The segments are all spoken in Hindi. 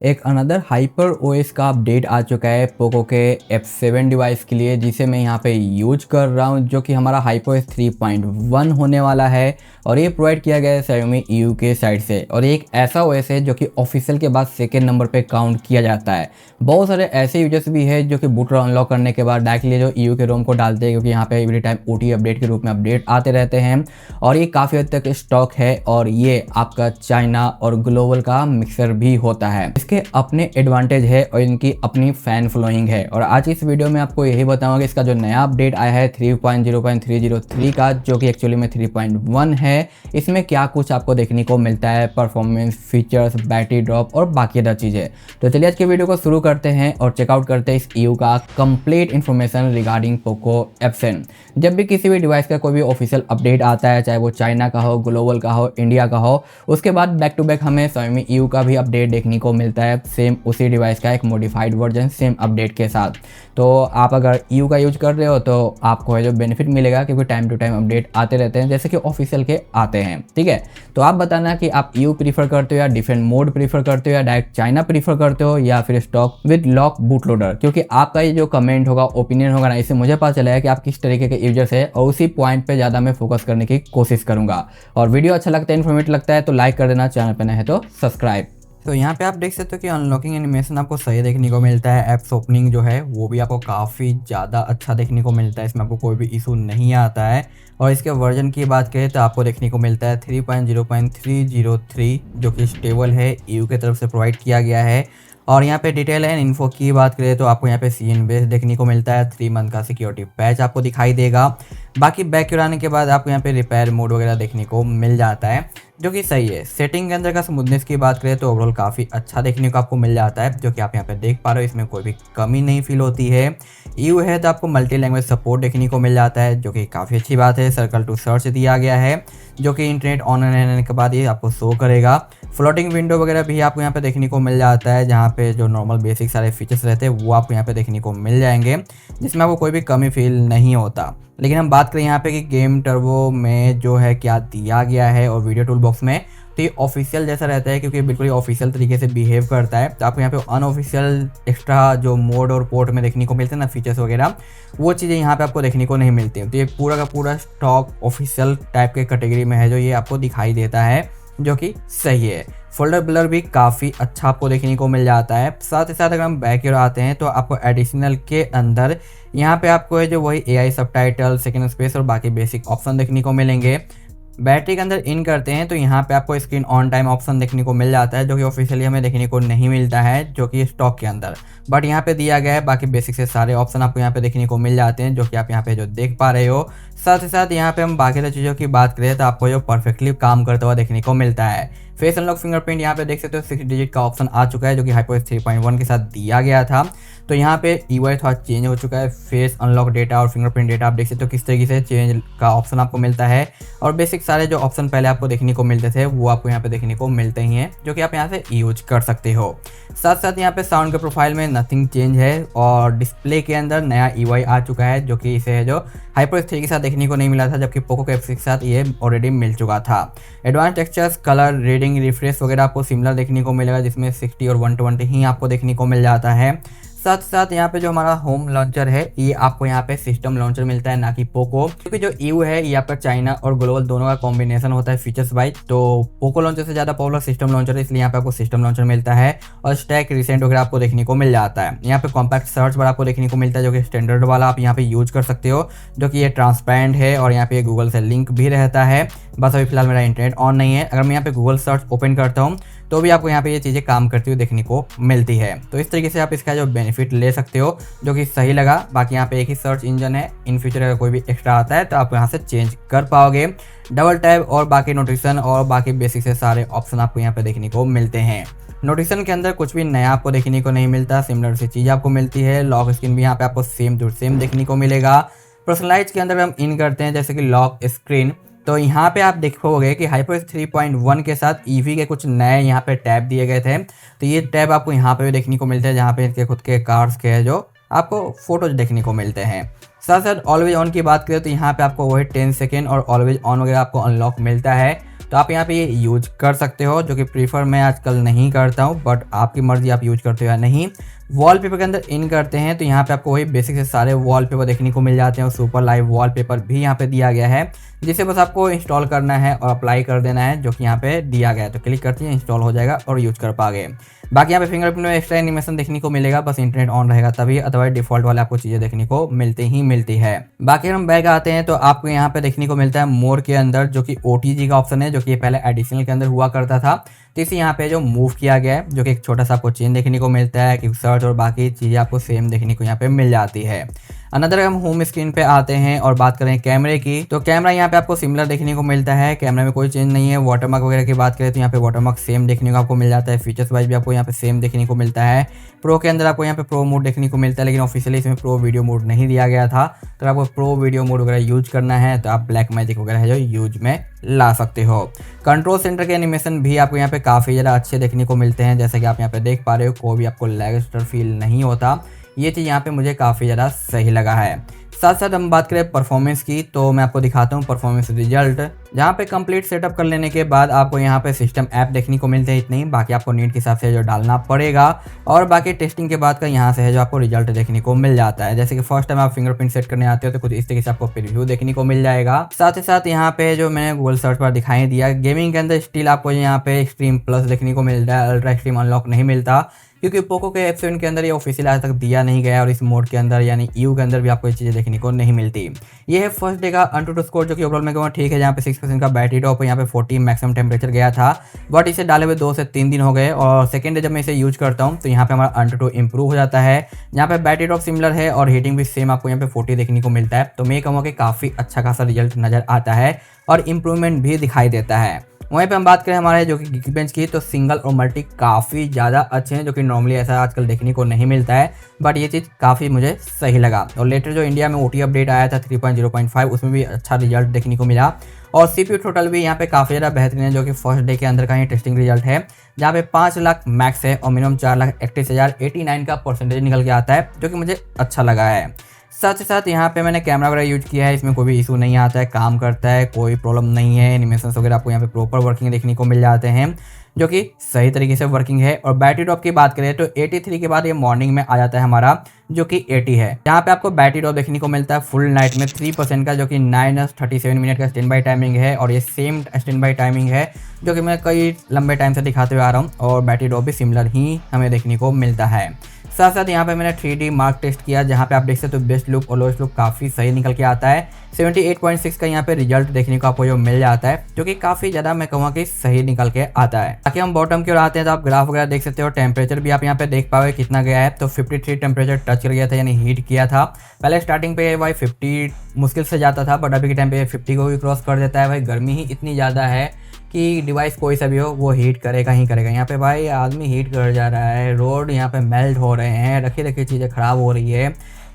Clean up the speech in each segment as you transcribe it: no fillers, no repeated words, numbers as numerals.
एक अनदर हाइपर ओएस का अपडेट आ चुका है पोको के F7 डिवाइस के लिए, जिसे मैं यहाँ पे यूज कर रहा हूँ, जो कि हमारा हाइपर ओएस 3.1 होने वाला है। और ये प्रोवाइड किया गया है Xiaomi EU के साइड से। और ये एक ऐसा ओएस है जो कि ऑफिशियल के बाद सेकेंड नंबर पे काउंट किया जाता है। बहुत सारे ऐसे यूजर्स भी है जो कि बूटर अनलॉक करने के बाद डायरेक्टली जो EU के रोम को डालते हैं, क्योंकि यहाँ पे एवरी टाइम OT अपडेट के रूप में अपडेट आते रहते हैं। और ये काफ़ी हद तक स्टॉक है और ये आपका चाइना और ग्लोबल का मिक्सर भी होता है। इसके अपने एडवांटेज है और इनकी अपनी फैन फॉलोइंग है। और आज इस वीडियो में आपको यही बताऊंगा कि इसका जो नया अपडेट आया है 3.0.303 का, जो कि एक्चुअली में 3.1 है, इसमें क्या कुछ आपको देखने को मिलता है, परफॉर्मेंस, फीचर्स, बैटरी ड्रॉप और बाकी अदर चीज़ें। तो चलिए आज के वीडियो को शुरू करते हैं और चेकआउट करते हैं इस EU का complete information regarding Poco F7। जब भी किसी भी डिवाइस का कोई भी ऑफिशियल अपडेट आता है, चाहे वो चाइना का हो, ग्लोबल का हो, इंडिया का हो, उसके बाद बैक टू बैक हमें Xiaomi EU का भी अपडेट देखने को मिलता है, सेम उसी डिवाइस का एक मॉडिफाइड वर्जन सेम अपडेट के साथ। तो आप अगर EU का यूज कर रहे हो तो आपको है जो बेनिफिट मिलेगा, क्योंकि टाइम टू टाइम अपडेट आते रहते हैं जैसे कि ऑफिशियल के आते हैं। ठीक है, तो आप बताना कि आप EU प्रीफर करते हो या डिफरेंट मोड प्रीफर करते हो या डायरेक्ट चाइना प्रीफर करते हो या फिर stock with lock boot loader. क्योंकि आपका ये जो कमेंट होगा, ओपिनियन होगा ना, इससे मुझे पता चलेगा कि आप किस तरीके के यूजर्स है और उसी पॉइंट पे ज़्यादा मैं फोकस करने की कोशिश करूंगा। और वीडियो अच्छा लगता है, इन्फॉर्मेटिव लगता है तो लाइक कर देना, चैनल पर नए है तो सब्सक्राइब। तो यहाँ पे आप देख सकते हो कि अनलॉकिंग एनिमेशन आपको सही देखने को मिलता है। ऐप्स ओपनिंग जो है वो भी आपको काफ़ी ज़्यादा अच्छा देखने को मिलता है, इसमें आपको कोई भी इशू नहीं आता है। और इसके वर्जन की बात करें तो आपको देखने को मिलता है 3.0.303, जो कि स्टेबल है, EU की तरफ से प्रोवाइड किया गया है। और यहाँ पे डिटेल एंड इन्फो की बात करें तो आपको यहाँ पे CN बेस देखने को मिलता है, 3 मंथ का सिक्योरिटी पैच आपको दिखाई देगा। बाकी बैक आने के बाद आपको यहाँ पे रिपेयर मोड वगैरह देखने को मिल जाता है, जो कि सही है। सेटिंग के अंदर का स्मूथनेस की बात करें तो ओवरऑल काफ़ी अच्छा देखने को आपको मिल जाता है, जो कि आप यहाँ पे देख पा रहे हो, इसमें कोई भी कमी नहीं फील होती है। EU है तो आपको मल्टी लैंग्वेज सपोर्ट देखने को मिल जाता है, जो कि काफ़ी अच्छी बात है। सर्कल टू सर्च दिया गया है, जो कि इंटरनेट ऑन रहने के बाद ये आपको शो करेगा। फ्लोटिंग विंडो वगैरह भी आपको यहाँ पे देखने को मिल जाता है, जहाँ पे जो नॉर्मल बेसिक सारे फीचर्स रहते हैं वो आपको यहाँ पे देखने को मिल जाएंगे, जिसमें आपको कोई भी कमी फील नहीं होता। लेकिन हम बात करें यहाँ पे कि गेम टर्बो में जो है क्या दिया गया है और वीडियो टूल बॉक्स में, तो ये ऑफिशियल जैसा रहता है, क्योंकि बिल्कुल ही ऑफिशियल तरीके से बिहेव करता है। तो आपको यहाँ पे अनऑफिशियल एक्स्ट्रा जो मोड और पोर्ट में देखने को मिलते हैं ना, फीचर्स वगैरह, वो चीज़ें यहाँ पे आपको देखने को नहीं मिलती। तो ये पूरा का पूरा स्टॉक ऑफिशियल टाइप के कैटेगरी में है, जो ये आपको दिखाई देता है, जो कि सही है। फोल्डर ब्लर भी काफ़ी अच्छा आपको देखने को मिल जाता है। साथ ही साथ अगर हम बैक और आते हैं तो आपको एडिशनल के अंदर यहाँ पे आपको है जो वही AI सबटाइटल, सेकंड स्पेस और बाकी बेसिक ऑप्शन देखने को मिलेंगे। बैटरी के अंदर इन करते हैं तो यहाँ पे आपको स्क्रीन ऑन टाइम ऑप्शन देखने को मिल जाता है, जो कि ऑफिशियली हमें देखने को नहीं मिलता है, जो कि स्टॉक के अंदर, बट यहाँ पे दिया गया है। बाकी बेसिक से सारे ऑप्शन आपको यहाँ पे देखने को मिल जाते हैं, जो कि आप यहाँ पे जो देख पा रहे हो। साथ ही साथ यहाँ पे हम बाकी चीज़ों की बात करें तो आपको जो परफेक्टली काम करता हुआ देखने को मिलता है। फेस अनलॉक फिंगरप्रिंट यहाँ पे देख सकते हो 6 डिजिट का ऑप्शन आ चुका है, जो कि HyperOS 3.1 के साथ दिया गया था। तो यहाँ पे UI थोड़ा चेंज हो चुका है। फेस अनलॉक डेटा और फिंगरप्रिंट डेटा आप देख सकते हो किस तरीके से चेंज का ऑप्शन आपको मिलता है। और बेसिक सारे जो ऑप्शन पहले आपको देखने को मिलते थे वो आपको यहाँ पे देखने को मिलते ही हैं, जो कि आप यहाँ से यूज कर सकते हो। साथ साथ यहाँ पे साउंड के प्रोफाइल में नथिंग चेंज है और डिस्प्ले के अंदर नया UI आ चुका है, जो कि इसे है जो HyperOS 3 के साथ देखने को नहीं मिला था, जबकि पोको के F6 के साथ ये ऑलरेडी मिल चुका था। Advance textures, colour, reading, refresh वगैरह आपको सिमिलर देखने को मिलेगा, जिसमें 60 और 120 ही आपको देखने को मिल जाता है। साथ साथ यहाँ पे जो हमारा होम लॉन्चर है, ये आपको यहाँ पे सिस्टम लॉन्चर मिलता है, ना कि पोको, क्योंकि जो EU है ये आपका चाइना और ग्लोबल दोनों का कॉम्बिनेशन होता है फीचर्स वाइज। तो पोको लॉन्चर से ज़्यादा पॉपुलर सिस्टम लॉन्चर है, इसलिए यहाँ पे आपको सिस्टम लॉन्चर मिलता है। और स्टैक रिसेंट वगैरह आपको देखने को मिल जाता है। यहाँ पे कॉम्पैक्ट सर्च बार आपको देखने को मिलता है, जो कि स्टैंडर्ड वाला आप यहाँ पे यूज कर सकते हो, जो कि ये ट्रांसपेरेंट है और यहाँ पे गूगल से लिंक भी रहता है। बस अभी फिलहाल मेरा इंटरनेट ऑन नहीं है। अगर मैं यहाँ पे गूगल सर्च ओपन करता हूँ तो भी आपको यहाँ पे ये चीज़ें काम करती हुई देखने को मिलती है। तो इस तरीके से आप इसका जो बेनिफिट ले सकते हो, जो कि सही लगा। बाकी यहाँ पे एक ही सर्च इंजन है, इन फ्यूचर अगर कोई भी एक्स्ट्रा आता है तो आप यहाँ से चेंज कर पाओगे। डबल टैब और बाकी नोटिफिकेशन और बाकी बेसिक से सारे ऑप्शन आपको यहाँ पे देखने को मिलते हैं। नोटिफिकेशन के अंदर कुछ भी नया आपको देखने को नहीं मिलता, सिमिलर सी चीज़ आपको मिलती है। लॉक स्क्रीन भी यहाँ पे आपको सेम टू सेम देखने को मिलेगा। पर्सनलाइज के अंदर हम इन करते हैं, जैसे कि लॉक स्क्रीन, तो यहाँ पे आप देखोगे कि HyperOS 3.1 के साथ EV के कुछ नए यहाँ पे टैब दिए गए थे। तो ये टैब आपको यहाँ पे भी देखने को मिलते हैं, जहाँ पे इनके खुद के कार्ड्स के है जो आपको फोटोज देखने को मिलते हैं। साथ साथ ऑलवेज ऑन की बात करें तो यहाँ पे आपको वही 10 सेकेंड और ऑलवेज ऑन वगैरह आपको अनलॉक मिलता है। तो आप यहाँ पे ये यूज कर सकते हो, जो कि प्रीफर मैं आजकल नहीं करता हूँ, बट आपकी मर्जी आप यूज करते हो या नहीं। वॉलपेपर के अंदर इन करते हैं तो यहाँ पे आपको वही बेसिक से सारे वॉलपेपर देखने को मिल जाते हैं और सुपर लाइव वॉलपेपर भी यहाँ पे दिया गया है, जिसे बस आपको इंस्टॉल करना है और अप्लाई कर देना है, जो कि यहाँ पे दिया गया है। तो क्लिक करते हैं, इंस्टॉल हो जाएगा और यूज कर पाओगे। बाकी यहाँ पे फिंगरप्रिंट में एक्स्ट्रा एनिमेशन देखने को मिलेगा, बस इंटरनेट ऑन रहेगा तभी, अदरवाइज डिफॉल्ट वाले आपको चीज़ें देखने को मिलती है। बाकी हम बैक आते हैं तो आपको यहाँ पे देखने को मिलता है मोर के अंदर, जो कि OTG का ऑप्शन है, जो कि पहले एडिशनल के अंदर हुआ करता था। तो इसे यहाँ पे जो मूव किया गया है, जो कि एक छोटा सा आपको चेंज देखने को मिलता है कि सर्च और बाकी चीज़ें आपको सेम देखने को यहाँ पे मिल जाती है। अनदर हम होम स्क्रीन पे आते हैं और बात करें कैमरे की, तो कैमरा यहाँ पे आपको सिमिलर देखने को मिलता है, कैमरा में कोई चेंज नहीं है। वाटरमार्क वगैरह की बात करें तो यहाँ पे वाटरमार्क सेम देखने को आपको मिल जाता है। फीचर्स वाइज भी आपको यहाँ पे सेम देखने को मिलता है। प्रो के अंदर आपको यहाँ पे प्रो मोड देखने को मिलता है, लेकिन ऑफिशियली इसमें प्रो वीडियो मोड नहीं दिया गया था। तो आपको प्रो वीडियो मोड वगैरह यूज करना है तो आप ब्लैक मैजिक वगैरह है जो यूज में ला सकते हो। कंट्रोल सेंटर के एनिमेशन भी आपको यहाँ पे काफ़ी ज़्यादा अच्छे देखने को मिलते हैं, जैसे कि आप यहाँ पे देख पा रहे हो, कोई भी आपको लैगस्टर फील नहीं होता। ये चीज़ यहाँ पे मुझे काफ़ी ज़्यादा सही लगा है। साथ साथ हम बात करें परफॉर्मेंस की, तो मैं आपको दिखाता हूँ परफॉर्मेंस रिजल्ट, जहाँ पे कंप्लीट सेटअप कर लेने के बाद आपको यहाँ पे सिस्टम ऐप देखने को मिलते हैं इतने ही, बाकी आपको नीड के हिसाब से जो डालना पड़ेगा। और बाकी टेस्टिंग के बाद का यहाँ से है जो आपको रिजल्ट देखने को मिल जाता है। जैसे कि फर्स्ट टाइम आप फिंगरप्रिंट सेट करने आते हो तो कुछ इस तरीके से आपको प्रीव्यू देखने को मिल जाएगा। साथ ही साथ यहाँ पे जो मैंने गूगल सर्च पर दिखाई दिया, गेमिंग के अंदर स्टिल आपको यहाँ पे एक्सट्रीम प्लस देखने को मिलता है, अल्ट्रा एक्सट्रीम अनलॉक नहीं मिलता, क्योंकि पोको के F7 के अंदर ये ऑफिशियल आज तक दिया नहीं गया और इस मोड के अंदर यानी EU के अंदर भी आपको ये चीज़ें देखने को नहीं मिलती। ये है फर्स्ट डे का AnTuTu स्कोर, जो कि ओवरऑल में कहूँगा ठीक है, जहाँ पे 6% का बैटरी ड्रॉप, यहाँ पे 40 मैक्सिमम टेम्परेचर गया था, बट इसे डाले हुए 2 से 3 दिन हो गए। और सेकंड डे जब मैं इसे यूज करता हूँ तो यहाँ पे हमारा AnTuTu इंप्रूव हो जाता है, यहाँ पे बैटरी ड्रॉप सिमिलर है और हीटिंग भी सेम आपको यहाँ पे 40 देखने को मिलता है। तो मैं कहूँगा कि काफ़ी अच्छा खासा रिजल्ट नज़र आता है और इम्प्रूवमेंट भी दिखाई देता है। वहीं पे हम बात करें हमारे जो कि Geekbench की, तो सिंगल और मल्टी काफ़ी ज़्यादा अच्छे हैं, जो कि नॉर्मली ऐसा आजकल देखने को नहीं मिलता है, बट ये चीज़ काफ़ी मुझे सही लगा। और लेटर जो इंडिया में OT अपडेट आया था 3.0.5, उसमें भी अच्छा रिजल्ट देखने को मिला। और CPU टोटल भी यहाँ पे काफ़ी ज़्यादा बेहतरीन है, जो कि फर्स्ट डे के अंदर का ही टेस्टिंग रिजल्ट है, जहाँ पे 5 लाख मैक्स है और मिनिमम 4,31,000 89 का परसेंटेज निकल के आता है, जो कि मुझे अच्छा लगा है। साथ ही साथ यहाँ पे मैंने कैमरा वगैरह यूज किया है, इसमें कोई भी इशू नहीं आता है, काम करता है, कोई प्रॉब्लम नहीं है। एनिमेशंस वगैरह आपको यहाँ पे प्रॉपर वर्किंग देखने को मिल जाते हैं, जो कि सही तरीके से वर्किंग है। और बैटरी ड्रॉप की बात करें तो 83 के बाद ये मॉर्निंग में आ जाता है हमारा, जो कि 80 है। यहाँ पे आपको बैटरी ड्रॉप देखने को मिलता है फुल नाइट में 3% का, जो कि 9:37 मिनट का स्टैंड बाई टाइमिंग है। और ये सेम स्टैंड बाई टाइमिंग है जो कि मैं कई लंबे टाइम से दिखाते हुए आ रहा हूँ, और बैटरी ड्रॉप भी सिमिलर ही हमें देखने को मिलता है। साथ साथ यहाँ पे मैंने 3D मार्क टेस्ट किया, जहाँ पे आप देख सकते हो बेस्ट लुक और लोएस्ट लुक काफ़ी सही निकल के आता है। 78.6 का यहाँ पे रिजल्ट देखने को आपको जो मिल जाता है, जो कि काफ़ी ज़्यादा मैं कहूँगा कि सही निकल के आता है। ताकि हम बॉटम की ओर आते हैं तो आप ग्राफ वगैरह देख सकते हो, टेम्परेचर भी आप यहाँ पे देख पाओगे कितना गया है। तो 53 टेम्परेचर टच कर गया था, यानी हीट किया था। पहले स्टार्टिंग पे भाई 50 मुश्किल से जाता था, बट अभी के टाइम पे 50 को भी क्रॉस कर देता है। भाई गर्मी ही इतनी ज़्यादा है कि डिवाइस कोई सा भी हो वो हीट करेगा ही करेगा। यहाँ पे भाई आदमी हीट कर जा रहा है, रोड यहाँ पे मेल्ट हो रहे हैं, रखी रखी चीज़ें ख़राब हो रही है,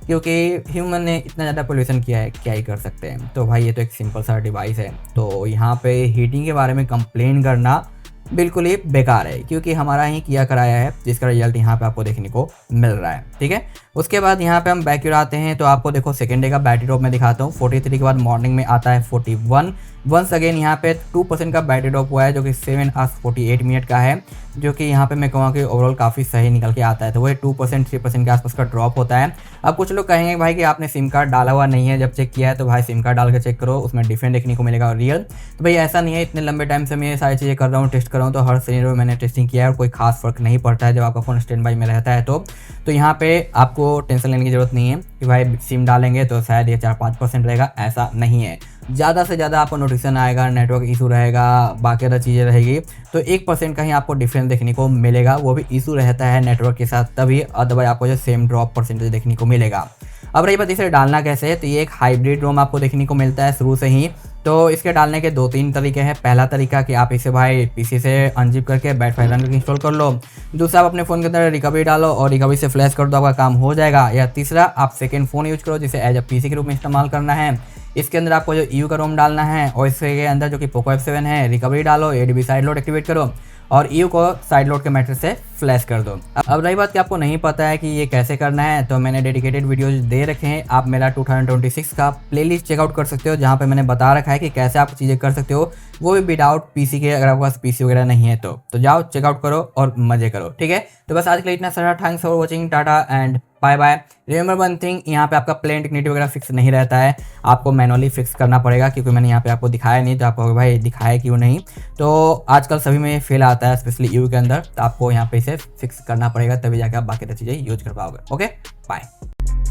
क्योंकि ह्यूमन ने इतना ज़्यादा पोल्यूशन किया है, क्या ही कर सकते हैं। तो भाई ये तो एक सिंपल सा डिवाइस है, तो यहाँ पे हीटिंग के बारे में कंप्लेन करना बिल्कुल ही बेकार है, क्योंकि हमारा ही किया कराया है, जिसका रिजल्ट यहाँ पे आपको देखने को मिल रहा है। ठीक है, उसके बाद यहाँ पे हम बैक की ओर आते हैं तो आपको देखो सेकेंड डे का बैटरी ड्रॉप में दिखाता हूँ। 43 के बाद मॉर्निंग में आता है 41। वंस अगेन यहाँ पे 2% का बैटरी ड्रॉप हुआ है, जो कि 7 आवर्स 48 मिनट का है, जो कि यहाँ पे मैं कहूँगा कि ओवरऑल काफ़ी सही निकल के आता है। तो वही 2% 3% के आसपास का ड्रॉप होता है। अब कुछ लोग कहेंगे भाई कि आपने सिम कार्ड डाला हुआ नहीं है, जब चेक किया है तो भाई सिम कार्ड डाल के चेक करो, उसमें डिफरेंट देखने को मिलेगा और रियल। तो भाई ऐसा नहीं है, इतने लंबे टाइम से मैं ये सारी चीज़ें कर रहा हूँ, टेस्ट कर रहा हूँ, तो हर सिनेरियो में मैंने टेस्टिंग किया है और कोई खास फर्क नहीं पड़ता है जब आपका फ़ोन स्टैंड बाई में रहता है। तो यहाँ पे आपको टेंशन लेने की ज़रूरत नहीं है कि भाई सिम डालेंगे तो शायद ये 4-5% रहेगा, ऐसा नहीं है। ज़्यादा से ज़्यादा आपको नोटिफिकेशन आएगा, नेटवर्क इशू रहेगा, बाकी अदर चीज़ें रहेगी, तो 1% का ही आपको डिफरेंस देखने को मिलेगा, वो भी इशू रहता है नेटवर्क के साथ, तभी अदरवाइज आपको जो सेम ड्रॉप परसेंटेज देखने को मिलेगा। अब रही बात इसे डालना कैसे है, तो ये एक हाइब्रिड रोम आपको देखने को मिलता है शुरू से ही। तो इसके डालने के 2-3 तरीके हैं। पहला तरीका कि आप इसे भाई पीसी से अनजिप करके बैट फाइल रन करके इंस्टॉल कर लो। दूसरा आप अपने फ़ोन के अंदर रिकवरी डालो और रिकवरी से फ्लैश कर दो, आपका काम हो जाएगा। या तीसरा आप सेकेंड फ़ोन यूज करो, जिसे एज अ पीसी के रूप में इस्तेमाल करना है। इसके अंदर आपको जो EU का रोम डालना है और इसके अंदर जो कि पोको F7 है, रिकवरी डालो, ADB साइड लोड एक्टिवेट करो और EU को साइड लोड के मैटर से फ्लैश कर दो। अब रही बात कि आपको नहीं पता है कि ये कैसे करना है, तो मैंने डेडिकेटेड वीडियोज दे रखे हैं। आप मेरा 2026 का प्लेलिस्ट चेकआउट कर सकते हो, जहाँ पे मैंने बता रखा है कि कैसे आप चीज़ें कर सकते हो, वो भी विदाउट पीसी के, अगर आपके पास पीसी वगैरह नहीं है तो जाओ चेकआउट करो और मजे करो, ठीक है। तो बस आज के लिए इतना सारा, thanks for watching, tata and bye bye. Remember one thing, यहाँ पे आपका प्लेन टेक्निटी वगैरह फिक्स नहीं रहता है, आपको मैनुअली फिक्स करना पड़ेगा, क्योंकि मैंने यहाँ पे आपको दिखाया नहीं, तो आपको भाई दिखाया क्यों नहीं। तो आजकल सभी में फेल आता है, स्पेशली यू के अंदर, तो आपको यहाँ पे इसे फिक्स करना पड़ेगा, तभी जाके आप बाकी चीज़ें यूज कर पाओगे। Okay, bye.